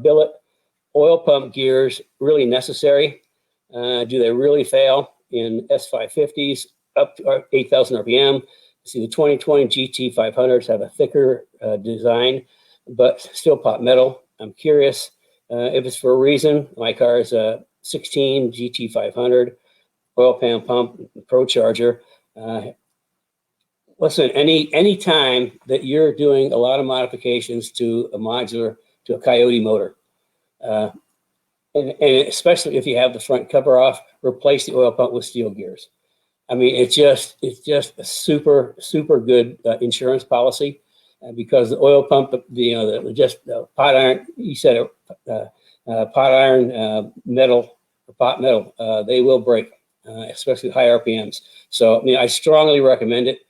billet oil pump gears really necessary? Do they really fail in S550s up to 8,000 RPM? See, the 2020 GT500s have a thicker design, but still pot metal. I'm curious if it's for a reason. My car is a 16 GT500 oil pan pump pro charger. Listen, any time that you're doing a lot of modifications to a modular, to a Coyote motor, and especially if you have the front cover off, replace the oil pump with steel gears. I mean, it's just a super good insurance policy, because the oil pump, the pot iron. You said it, pot iron metal, or pot metal. They will break, especially high RPMs. So I mean, I strongly recommend it.